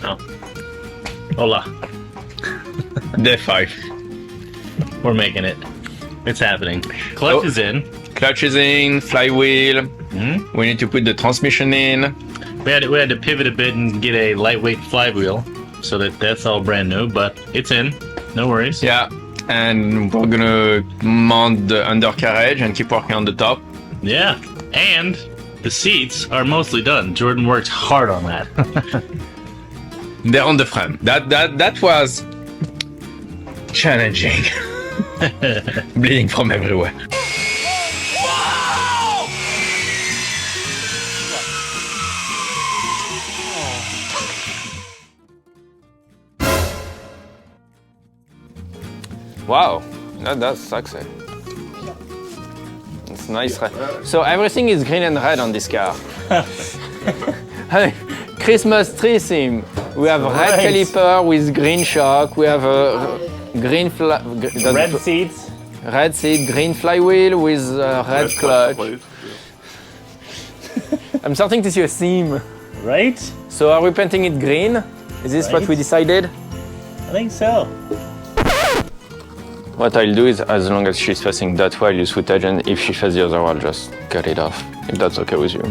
Oh. Hola. Day 5. We're making it. It's happening. Clutch is in. Clutch is in, flywheel. Mm-hmm. We need to put the transmission in. We had to pivot a bit and get a lightweight flywheel, so that's all brand new, but it's in. No worries. Yeah, and we're gonna mount the undercarriage and keep working on the top. Yeah, and the seats are mostly done. Jordan worked hard on that. They're on the frame. That was challenging. Bleeding from everywhere. Wow, that's sexy. It's nice. So everything is green and red on this car. Hey, Christmas tree theme. We have red caliper with green shock. We have a green Red seats. Red seat, green flywheel with red clutch. I'm starting to see a theme. Right? So are we painting it green? Is this what we decided? I think so. What I'll do is, as long as she's facing that way, I'll use footage, and if she faces the other way, I'll just cut it off, if that's okay with you.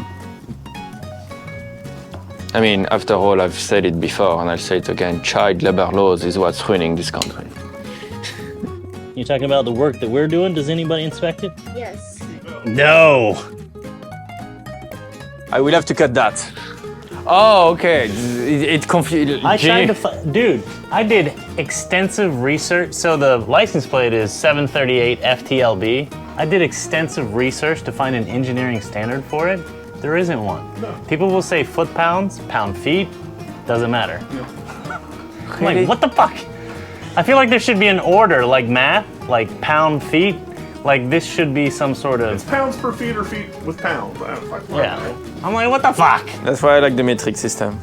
I mean, after all, I've said it before, and I'll say it again, child labor laws is what's ruining this country. You talking about the work that we're doing? Does anybody inspect it? Yes. No! I will have to cut that. Oh, okay. It confused. I tried to dude, I did extensive research. So the license plate is 738 FTLB. I did extensive research to find an engineering standard for it. There isn't one. No. People will say foot-pounds, pound-feet, doesn't matter. No. I'm like, what the fuck? I feel like there should be an order, like math, like pound-feet. Like this should be some sort of... It's pounds per feet or feet with pounds. Yeah. I'm like, what the fuck? That's why I like the metric system.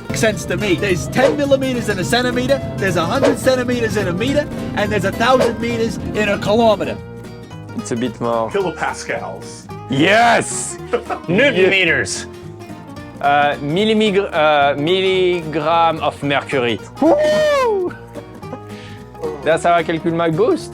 Makes sense to me. There's 10 millimeters in a centimeter, there's 100 centimeters in a meter, and there's 1,000 meters in a kilometer. It's a bit more... Kilopascals. Yes! Newton meters. Milligram of mercury. Woo! That's how I calculate my boost.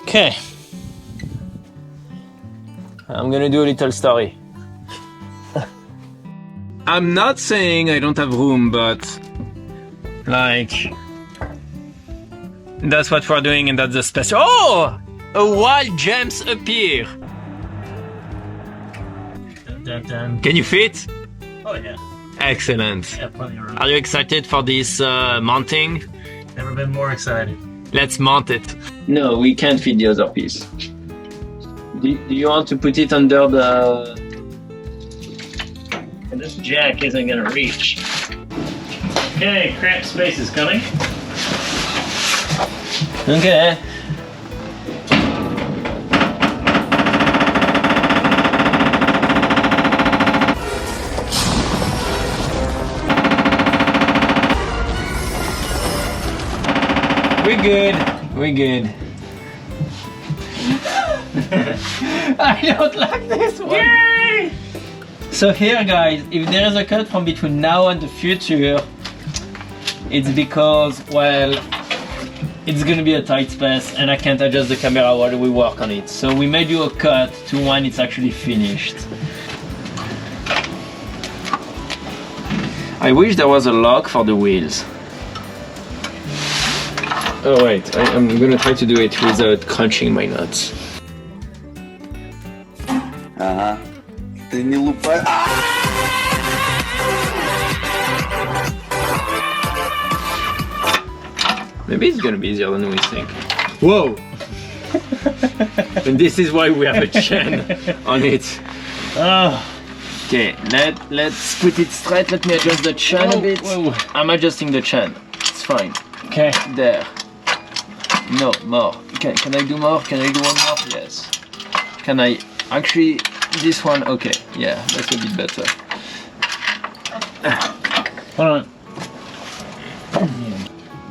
Okay. I'm gonna do a little story. I'm not saying I don't have room, but like that's what we're doing, and that's the special. Oh, a wild gems appear. Dun, dun, dun. Can you fit? Oh yeah. Excellent. Yeah, plenty of room. Are you excited for this mounting? Never been more excited. Let's mount it. No, we can't fit the other piece. Do you want to put it under the... And this jack isn't gonna reach. Okay, cramped space is coming. Okay. We're good. We're good. I don't like this one. Yay! So here, guys, if there is a cut from between now and the future, it's because, well, it's gonna be a tight space and I can't adjust the camera while we work on it. So we made you a cut to when it's actually finished. I wish there was a lock for the wheels. Oh wait, I'm gonna try to do it without crunching my nuts. Ага. Ты не лупай. Maybe it's gonna be easier than we think. Whoa! And this is why we have a chain on it. Oh. Okay, let's put it straight. Let me adjust the chain a bit. Whoa. I'm adjusting the chain. It's fine. Okay. There. No, more. Can I do more? Can I do one more? Yes. Can I Actually, this one, okay. Yeah, that's a bit better. Hold on.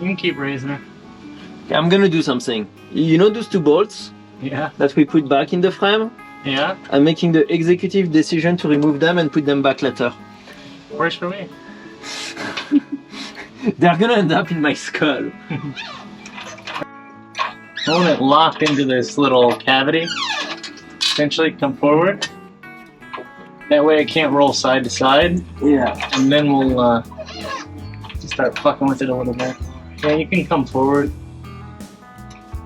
You can keep raising her. Okay, I'm gonna do something. You know those two bolts Yeah. that we put back in the frame? Yeah. I'm making the executive decision to remove them and put them back later. Works for me. They're gonna end up in my skull. I want it locked into this little cavity. Essentially, come forward. That way it can't roll side to side. Yeah. And then we'll start fucking with it a little bit. Yeah, you can come forward.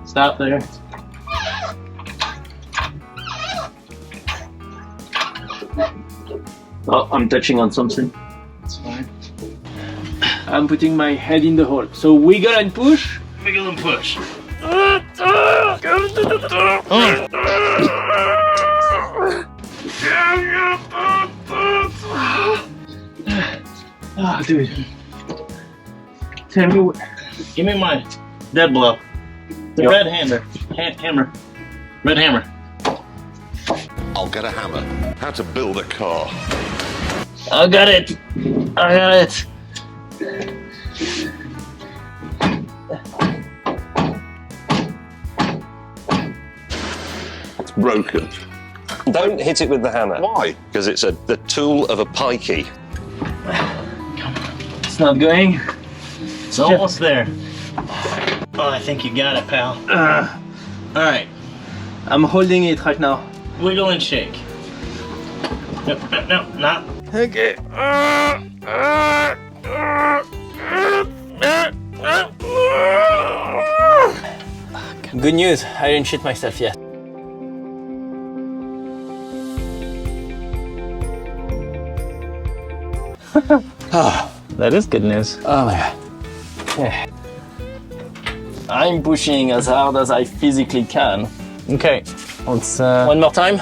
Stop there. Oh, I'm touching on something. That's fine. I'm putting my head in the hole. So wiggle and push. Wiggle and push. Oh, dude. Tell me what. Give me my dead blow. The Yep. red hammer. Hammer. Red hammer. I'll get a hammer. How to build a car. I got it. I got it. It's broken. Don't hit it with the hammer. Why? Because it's the tool of a pikey. It's not going. It's almost there. Oh, I think you got it, pal. Alright. I'm holding it right now. Wiggle and shake. No, not. Okay. Good news, I didn't shit myself yet. That is good news. Oh my god. I'm pushing as hard as I physically can. Okay, let's One more time.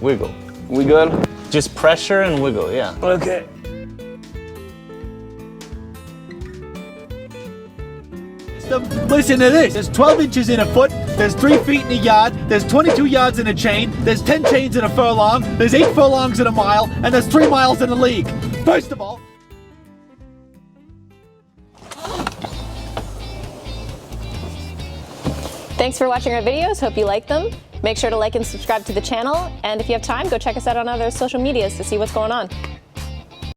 wiggle. Wiggle. Just pressure and wiggle, yeah. Okay. Listen to this. There's 12 inches in a foot. There's 3 feet in a yard. There's 22 yards in a chain. There's 10 chains in a furlong. There's 8 furlongs in a mile. And there's 3 miles in a league. First of all, Thanks for watching our videos. Hope you like them. Make sure to like and subscribe to the channel. And if you have time, go check us out on other social medias to see what's going on.